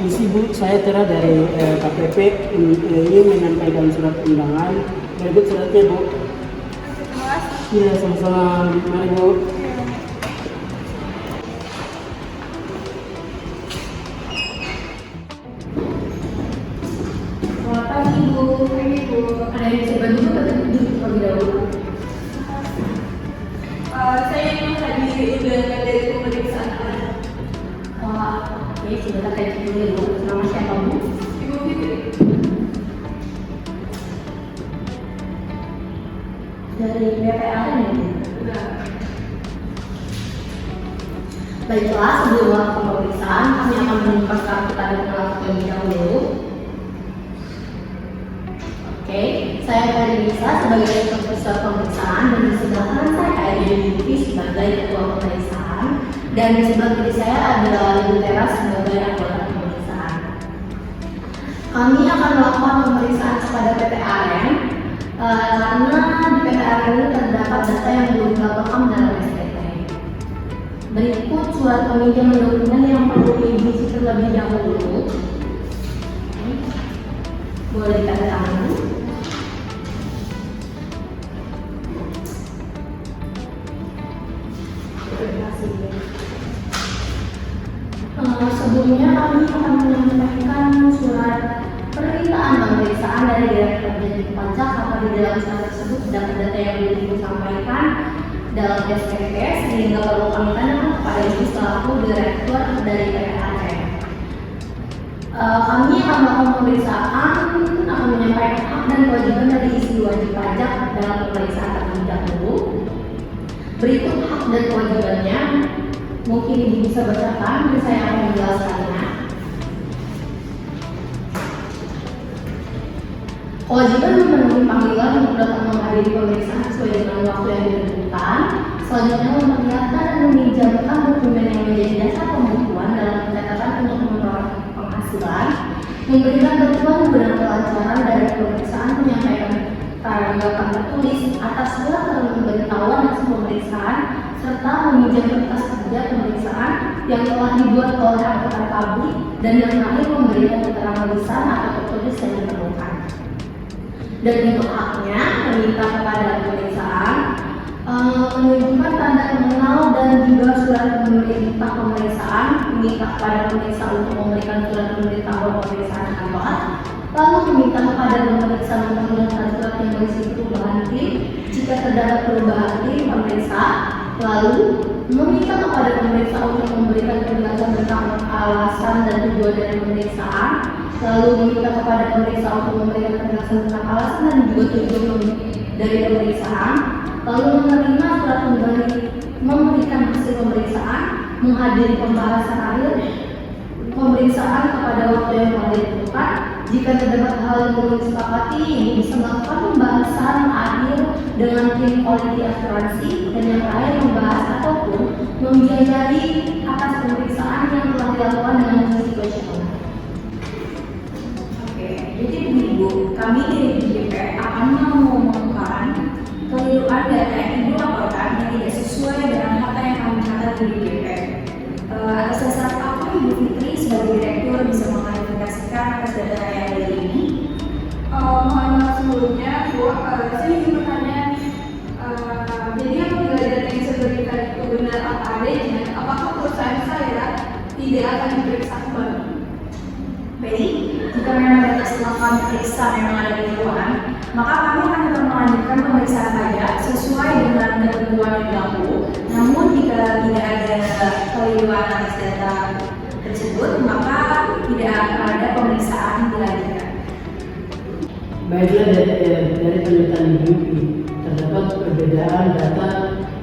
Isi Bu, saya Tera dari KPP ingin menyampaikan surat undangan. Berikut suratnya Bu. Terima kasih. Iya, sama-sama. Mari Bu. Selamat pagi Bu. Pagi Bu. Ada yang bisa bantu Bu atau duduk terlebih dahulu? Saya ingin menghadiri undangan dari pemeriksaan Anda. Oke, sebentar saya cek dulu ya Bu. Nama siapa Bu? Ibu Fitri. Dari BPA ya Bu? Benar. Baiklah, sebelum melakukan pemeriksaan, kami akan menimpas kartu tanda kenal terlebih dahulu. Oke, saya Ferry Lisa sebagai peserta pemeriksaan dan di sebelah kanan saya Kak Edi sebagai ketua pemeriksaan dan di sebelah kiri saya adalah Ibu Tera sebagai anggota pemeriksaan. Kami akan melakukan pemeriksaan kepada PT AREN karena di PT AREN ini terdapat data yang belum dilaporkan dalam SPT. Berikut surat peminjaman dokumen yang perlu diisi terlebih dahulu. Boleh ditandatangani. Sebelumnya kami akan menyampaikan surat permintaan pemeriksaan dari Direktur Jenderal Pajak karena di dalam surat tersebut data-data yang belum disampaikan dalam SPT sehingga perlu kami tanyakan kepada Ibu selaku Direktur dari PPAC. Kami akan melakukan pemeriksaan, akan menyampaikan hak dan kewajiban dari isi wajib pajak dalam pemeriksaan terlebih dahulu. Berikut hak dan kewajibannya. Mungkin Ibu bisa bacakan, dan saya akan menjelaskannya. Kewajiban memenuhi panggilan untuk datang menghadiri pemeriksaan sesuai dengan waktu yang ditentukan. Selanjutnya memperlihatkan dan meminjamkan dokumen yang menjadi dasar pembukuan dalam pencatatan untuk memperoleh penghasilan, memberikan bantuan guna kelancaran dari pemeriksaan, menyampaikan tanggapan tertulis atas surat pemberitahuan hasil pemeriksaan, serta meminjam kertas kerja pemeriksaan yang telah dibuat oleh anggota publik dan yang terakhir memberikan keterangan lisan atau tertulis yang diperlukan. Dan untuk haknya meminta kepada pemeriksaan menunjukkan tanda pengenal dan juga surat pemerintah pemeriksaan, meminta kepada pemeriksa untuk memberikan surat pemberitahuan pemeriksaan kantor, lalu meminta kepada pemeriksa untuk menunjukkan surat yang berisi perubahan tim jika terdapat perubahan tim pemeriksa, lalu meminta kepada pemeriksa untuk memberikan penjelasan tentang alasan dan tujuan dari pemeriksaan, lalu meminta kepada pemeriksa untuk memberikan penjelasan tentang alasan dan juga tujuan dari pemeriksaan, lalu menerima surat kembali memberikan hasil pemeriksaan, menghadiri pembahasan akhir pemeriksaan kepada waktu yang telah ditentukan. Jika terdapat hal yang belum disepakati, Ibu bisa melakukan pembahasan akhir dengan tim quality asuransi dan yang terakhir membahas ataupun membiayai atas pemeriksaan yang telah dilakukan dengan mengisi kuesioner. Oke, jadi Ibu, kami dari DJP akan mengumumkan keliruan data yang Ibu laporkan yang tidak sesuai dengan data yang kami catat di DJP. Atas dasar apa Ibu Fitri sebagai direktur bisa mengklarifikasikan atas data yang ada ini? Mohon maaf sebelumnya, Bu, saya ingin bertanya, jadi apabila data yang saya berikan itu benar apa adanya, apakah perusahaan saya tidak akan diperiksa kembali? Baik, jika memang data setelah kami periksa memang ada keliruan, maka kami akan tetap melanjutkan pemeriksaan pajak sesuai dengan ketentuan yang berlaku. Namun jika tidak ada keliruan atas data tersebut, maka tidak akan ada pemeriksaan dilanjutkan. Baiklah, dari pernyataan Ibu, terdapat perbedaan data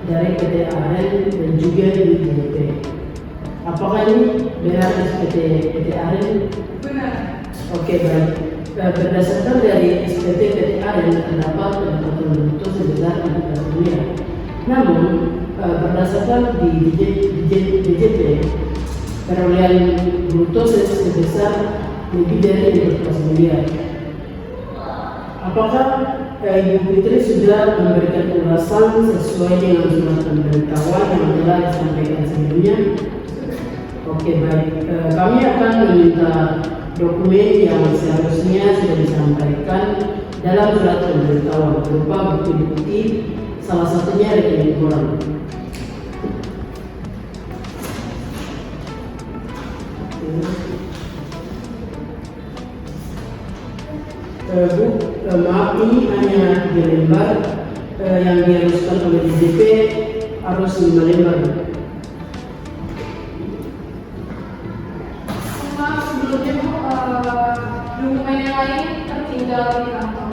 dari PT AREN dan juga di DJP. Apakah ini benar SPT PT AREN? Benar. Oke, baik. Berdasarkan dari SPT PT AREN terdapat pendapatan bruto sebesar 14 miliar. Namun berdasarkan di DJP perolehan bruto sebesar lebih dari 15 miliar. Apakah Ibu Fitri sudah memberikan ulasan sesuai dengan surat pemberitahuan yang telah disampaikan sebelumnya? Oke, baik. Kami akan meminta dokumen yang seharusnya sudah disampaikan dalam surat pemberitahuan berupa bukti-bukti, salah satunya rekening koran. Maaf, ini hanya 3 lembar yang diharuskan oleh DJP harus 5 lembar. Maaf, sebelumnya Bu, dokumen yang lain tertinggal di kantor.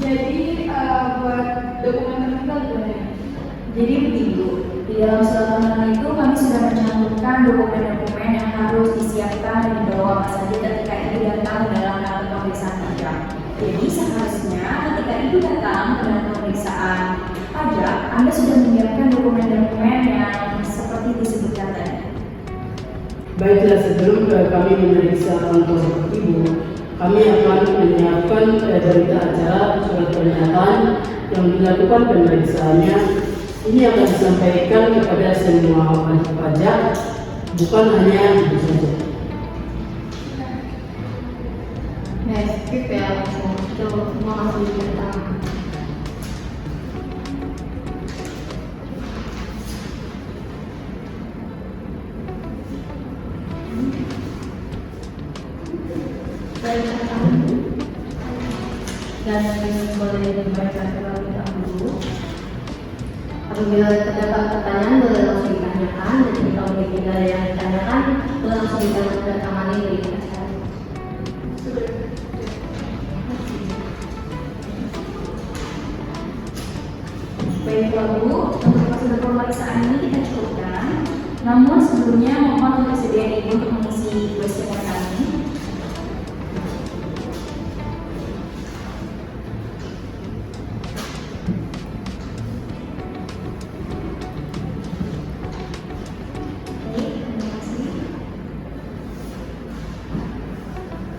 Jadi buat dokumen tertinggal gimana ya? Jadi begitu, di dalam surat panggilan itu kami sudah mencantumkan dokumen-dokumen yang harus disiapkan dan dibawa apa saja ketika itu datang dalam dalam pemeriksaan pajak. Jadi seharusnya ketika itu datang ke dalam pemeriksaan pajak, Anda sudah menyiapkan dokumen-dokumen yang seperti disebutkan tadi. Baiklah, sebelum kami memeriksa kantor Ibu, kami akan menyiapkan berita acara surat pernyataan yang dilakukan pemeriksaannya. Ini akan disampaikan kepada semua wajib pajak, bukan hanya Ibu saja. Skip ya, langsung itu semua langsung datang. Dan boleh dibaca terlebih dahulu. Apabila terdapat pertanyaan boleh langsung ditanyakan, dan jika memiliki ada yang ditanyakan boleh langsung ditangani berita acara. Baiklah Bu, untuk prosedur pemeriksaan ini kita cukupkan. Namun sebelumnya mohon kesediaan Ibu untuk mengisi questionnaire kami.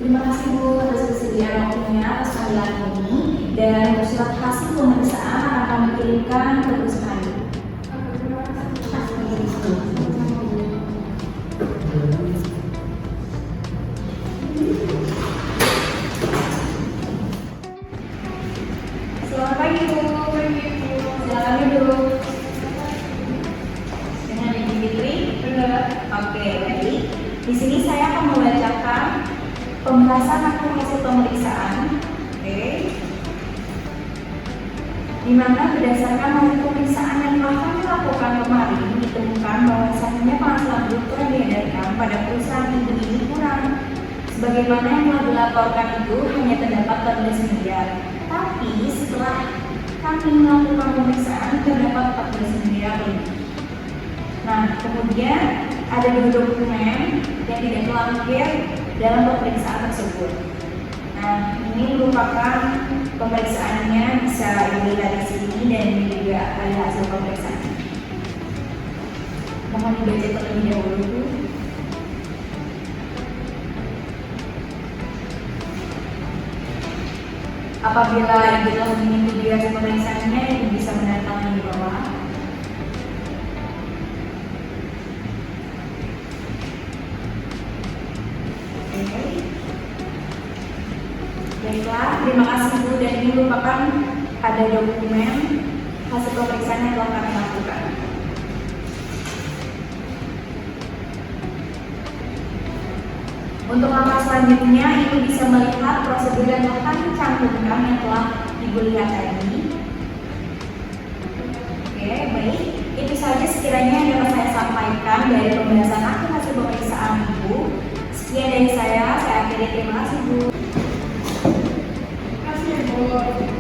Terima kasih Bu atas kesediaan waktunya atas panggilan ini, dan surat hasil pemeriksaan akan kami kirimkan ke perusahaan. Selamat pagi Bu. Silakan duduk. Dengan Ibu Fitri? Benar. Oke, baik. Di sini saya akan membacakan pembahasan akta hasil pemeriksaan, oke, di mana berdasarkan hasil pemeriksaan yang telah kami lakukan kemarin ditemukan bahwasannya penghasilan bruto yang diedarkan pada perusahaan Ibu ini kurang, sebagaimana yang telah dilaporkan itu hanya terdapat 14 miliar, tapi setelah kami melakukan pemeriksaan terdapat 14 miliar lebih. Nah, kemudian ada 2 dokumen yang tidak terlampir dalam pemeriksaan tersebut. Nah, ini merupakan pemeriksaannya, bisa dilihat di sini, dan ini juga ada hasil pemeriksaan. Mohon dibaca terlebih dahulu. Apabila Ibu telah mengikuti hasil pemeriksaannya, Ibu bisa menandatangani di bawah. Baiklah, terima kasih Bu, dan ini merupakan ada dokumen hasil pemeriksaan yang telah kami lakukan. Untuk langkah selanjutnya, Ibu bisa melihat prosedur yang telah kami cantumkan yang telah Ibu lihat tadi. Oke, baik. Itu saja sekiranya yang dapat saya sampaikan dari pembahasan akhir hasil pemeriksaan Ibu. Sekian dari saya akhiri. Terima kasih Bu. Terima kasih Bu.